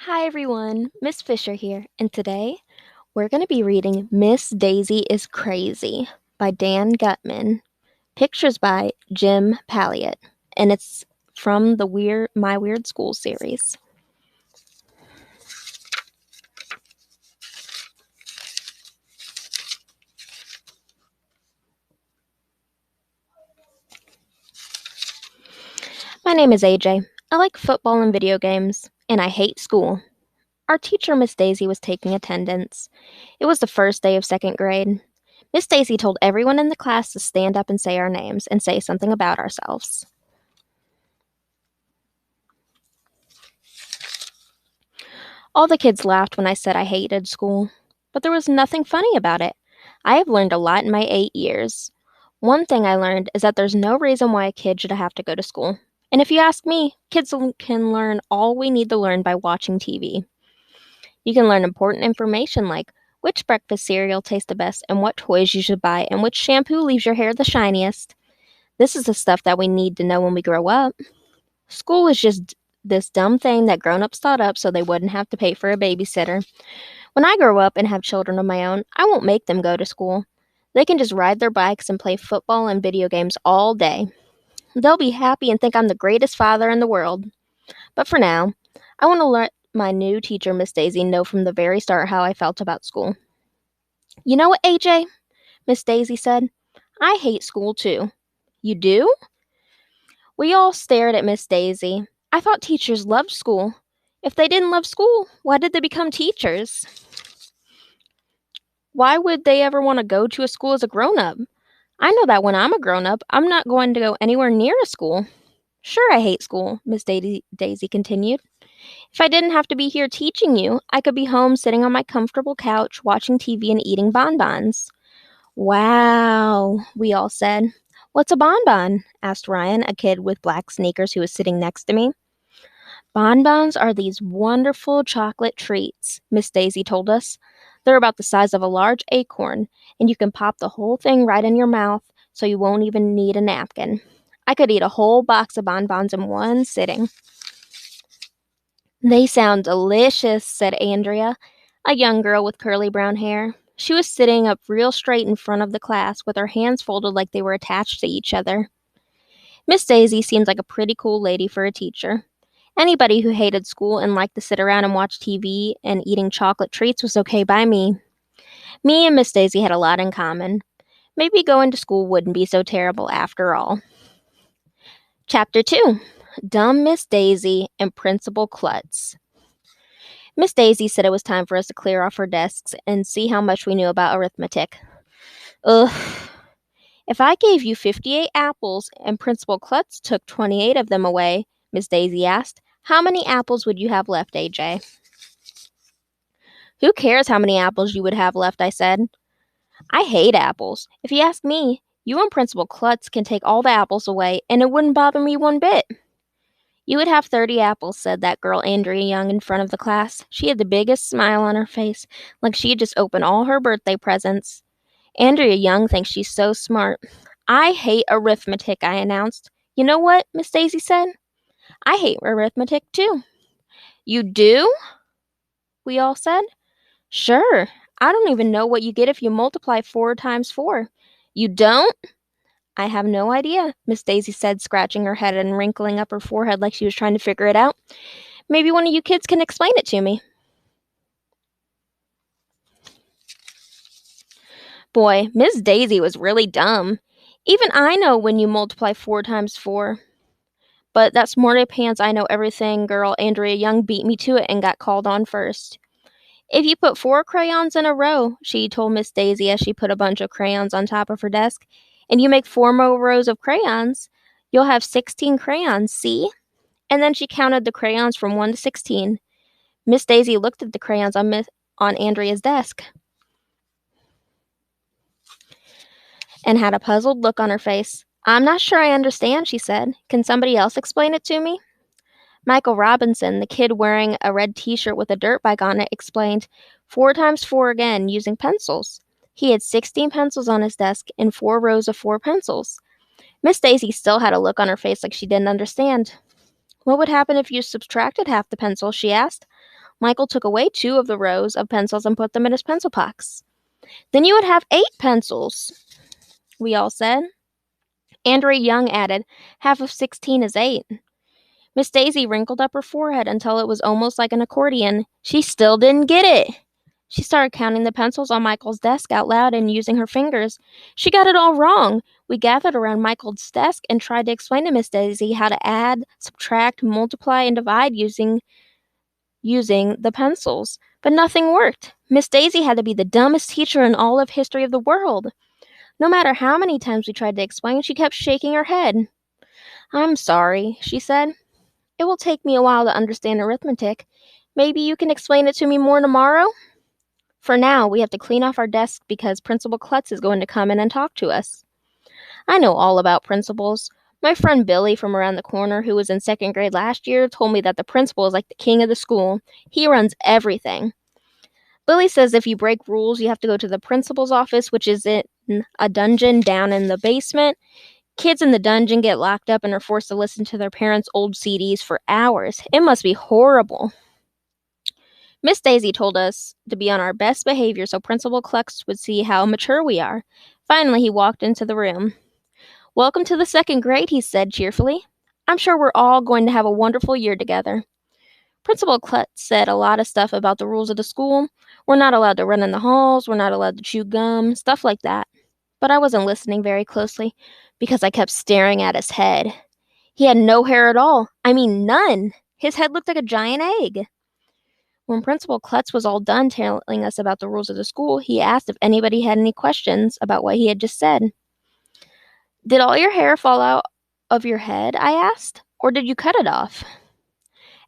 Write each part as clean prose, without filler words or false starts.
Hi everyone, Miss Fisher here, and today we're going to be reading Miss Daisy is Crazy by Dan Gutman. Pictures by Jim Palliot, and it's from the My Weird School series. My name is AJ. I like football and video games, and I hate school. Our teacher, Miss Daisy, was taking attendance. It was the first day of second grade. Miss Daisy told everyone in the class to stand up and say our names and say something about ourselves. All the kids laughed when I said I hated school, but there was nothing funny about it. I have learned a lot in my 8 years. One thing I learned is that there's no reason why a kid should have to go to school. And if you ask me, kids can learn all we need to learn by watching TV. You can learn important information like which breakfast cereal tastes the best and what toys you should buy and which shampoo leaves your hair the shiniest. This is the stuff that we need to know when we grow up. School is just this dumb thing that grown-ups thought up so they wouldn't have to pay for a babysitter. When I grow up and have children of my own, I won't make them go to school. They can just ride their bikes and play football and video games all day. They'll be happy and think I'm the greatest father in the world. But for now, I want to let my new teacher, Miss Daisy, know from the very start how I felt about school. You know what, AJ? Miss Daisy said. I hate school too. You do? We all stared at Miss Daisy. I thought teachers loved school. If they didn't love school, why did they become teachers? Why would they ever want to go to a school as a grown up? I know that when I'm a grown up, I'm not going to go anywhere near a school. Sure, I hate school, Miss Daisy continued. If I didn't have to be here teaching you, I could be home sitting on my comfortable couch watching TV and eating bonbons. Wow, we all said. What's a bonbon? Asked Ryan, a kid with black sneakers who was sitting next to me. Bonbons are these wonderful chocolate treats, Miss Daisy told us. They're about the size of a large acorn, and you can pop the whole thing right in your mouth so you won't even need a napkin. I could eat a whole box of bonbons in one sitting. They sound delicious, said Andrea, a young girl with curly brown hair. She was sitting up real straight in front of the class with her hands folded like they were attached to each other. Miss Daisy seemed like a pretty cool lady for a teacher. Anybody who hated school and liked to sit around and watch TV and eating chocolate treats was okay by me. Me and Miss Daisy had a lot in common. Maybe going to school wouldn't be so terrible after all. Chapter 2 Dumb Miss Daisy and Principal Klutz. Miss Daisy said it was time for us to clear off our desks and see how much we knew about arithmetic. Ugh. If I gave you 58 apples and Principal Klutz took 28 of them away, Miss Daisy asked, how many apples would you have left, AJ? Who cares how many apples you would have left, I said. I hate apples. If you ask me, you and Principal Klutz can take all the apples away, and it wouldn't bother me one bit. You would have 30 apples, said that girl Andrea Young in front of the class. She had the biggest smile on her face, like she had just opened all her birthday presents. Andrea Young thinks she's so smart. I hate arithmetic, I announced. You know what? Miss Daisy said. I hate arithmetic too. You do? We all said. Sure. I don't even know what you get if you multiply 4 times 4. You don't? I have no idea, Miss Daisy said, scratching her head and wrinkling up her forehead like she was trying to figure it out. Maybe one of you kids can explain it to me. Boy, Miss Daisy was really dumb. Even I know when you multiply 4 times 4. But that smarty pants I know everything girl Andrea Young beat me to it and got called on first. If you put 4 crayons in a row, she told Miss Daisy as she put a bunch of crayons on top of her desk, and you make 4 more rows of crayons, you'll have 16 crayons, see? And then she counted the crayons from 1 to 16. Miss Daisy looked at the crayons on Andrea's desk and had a puzzled look on her face. I'm not sure I understand, she said. Can somebody else explain it to me? Michael Robinson, the kid wearing a red t-shirt with a dirt bike on it, explained 4 times 4 again using pencils. He had 16 pencils on his desk and 4 rows of 4 pencils. Miss Daisy still had a look on her face like she didn't understand. What would happen if you subtracted half the pencils, she asked. Michael took away 2 of the rows of pencils and put them in his pencil box. Then you would have 8 pencils, we all said. Andrea Young added, half of 16 is 8. Miss Daisy wrinkled up her forehead until it was almost like an accordion. She still didn't get it. She started counting the pencils on Michael's desk out loud and using her fingers. She got it all wrong. We gathered around Michael's desk and tried to explain to Miss Daisy how to add, subtract, multiply, and divide using the pencils. But nothing worked. Miss Daisy had to be the dumbest teacher in all of history of the world. No matter how many times we tried to explain, she kept shaking her head. I'm sorry, she said. It will take me a while to understand arithmetic. Maybe you can explain it to me more tomorrow? For now, we have to clean off our desk because Principal Klutz is going to come in and talk to us. I know all about principals. My friend Billy from around the corner, who was in 2nd grade last year, told me that the principal is like the king of the school. He runs everything. Billy says if you break rules, you have to go to the principal's office, which is in a dungeon down in the basement. Kids in the dungeon get locked up and are forced to listen to their parents' old CDs for hours. It must be horrible. Miss Daisy told us to be on our best behavior so Principal Klutz would see how mature we are. Finally, he walked into the room. Welcome to the 2nd grade, he said cheerfully. I'm sure we're all going to have a wonderful year together. Principal Klutz said a lot of stuff about the rules of the school. We're not allowed to run in the halls, we're not allowed to chew gum, stuff like that. But I wasn't listening very closely because I kept staring at his head. He had no hair at all. I mean, none. His head looked like a giant egg. When Principal Klutz was all done telling us about the rules of the school, he asked if anybody had any questions about what he had just said. Did all your hair fall out of your head? I asked. Or did you cut it off?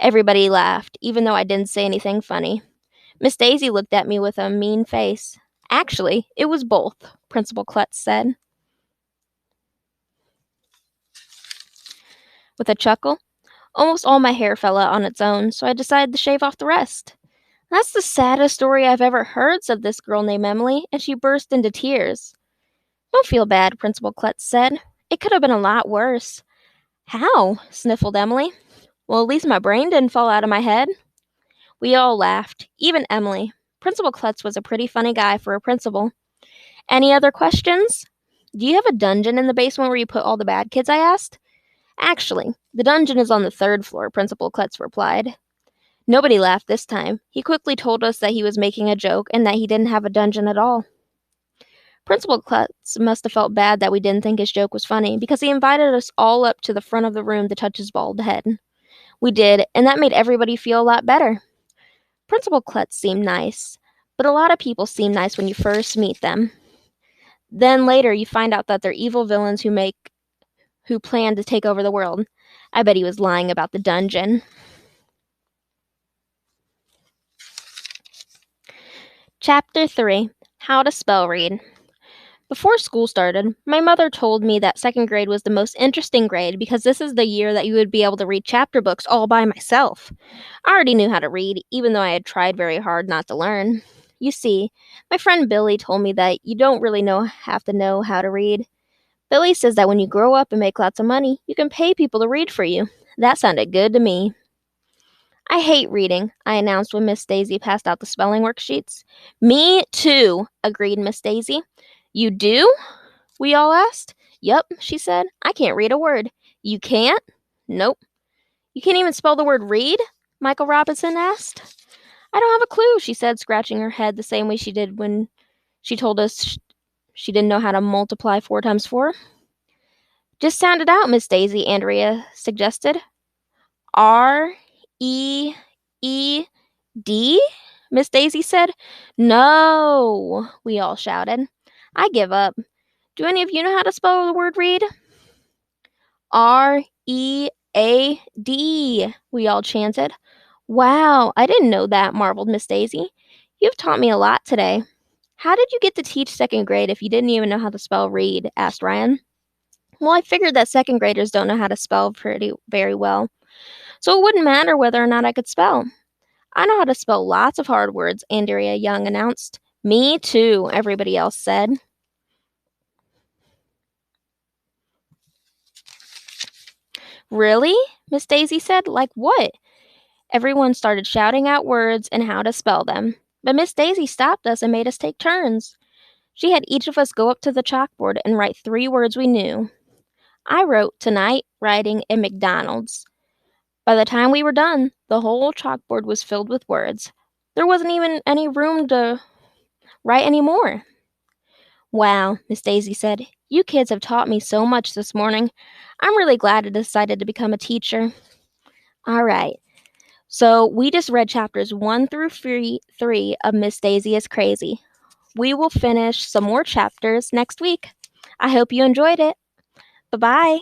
Everybody laughed, even though I didn't say anything funny. Miss Daisy looked at me with a mean face. Actually, it was both, Principal Klutz said. With a chuckle, almost all my hair fell out on its own, so I decided to shave off the rest. That's the saddest story I've ever heard, said this girl named Emily, and she burst into tears. Don't feel bad, Principal Klutz said. It could have been a lot worse. How? Sniffled Emily. Well, at least my brain didn't fall out of my head. We all laughed, even Emily. Principal Klutz was a pretty funny guy for a principal. Any other questions? Do you have a dungeon in the basement where you put all the bad kids? I asked. Actually, the dungeon is on the 3rd floor, Principal Klutz replied. Nobody laughed this time. He quickly told us that he was making a joke and that he didn't have a dungeon at all. Principal Klutz must have felt bad that we didn't think his joke was funny because he invited us all up to the front of the room to touch his bald head. We did, and that made everybody feel a lot better. Principal Klutz seemed nice, but a lot of people seem nice when you first meet them. Then later you find out that they're evil villains who plan to take over the world. I bet he was lying about the dungeon. Chapter 3. How to Spell Read. Before school started, my mother told me that 2nd grade was the most interesting grade because this is the year that you would be able to read chapter books all by myself. I already knew how to read, even though I had tried very hard not to learn. You see, my friend Billy told me that you don't really have to know how to read. Billy says that when you grow up and make lots of money, you can pay people to read for you. That sounded good to me. I hate reading, I announced when Miss Daisy passed out the spelling worksheets. Me too, agreed Miss Daisy. You do? We all asked. Yup, she said. I can't read a word. You can't? Nope. You can't even spell the word read? Michael Robinson asked. I don't have a clue, she said, scratching her head the same way she did when she told us she didn't know how to multiply 4 times 4. Just sound it out, Miss Daisy, Andrea suggested. R-E-E-D? Miss Daisy said. No, we all shouted. I give up. Do any of you know how to spell the word read? R-E-A-D, we all chanted. Wow, I didn't know that, marveled Miss Daisy. You've taught me a lot today. How did you get to teach 2nd grade if you didn't even know how to spell read? Asked Ryan. Well, I figured that 2nd graders don't know how to spell very well, so it wouldn't matter whether or not I could spell. I know how to spell lots of hard words, Andrea Young announced. Me too, everybody else said. Really? Miss Daisy said. Like what? Everyone started shouting out words and how to spell them. But Miss Daisy stopped us and made us take turns. She had each of us go up to the chalkboard and write 3 words we knew. I wrote tonight riding a McDonald's. By the time we were done, the whole chalkboard was filled with words. There wasn't even any room to write any more. Wow, Miss Daisy said, you kids have taught me so much this morning. I'm really glad I decided to become a teacher. All right, so we just read chapters 1 through 3 of Miss Daisy is Crazy. We will finish some more chapters next week. I hope you enjoyed it. Bye-bye.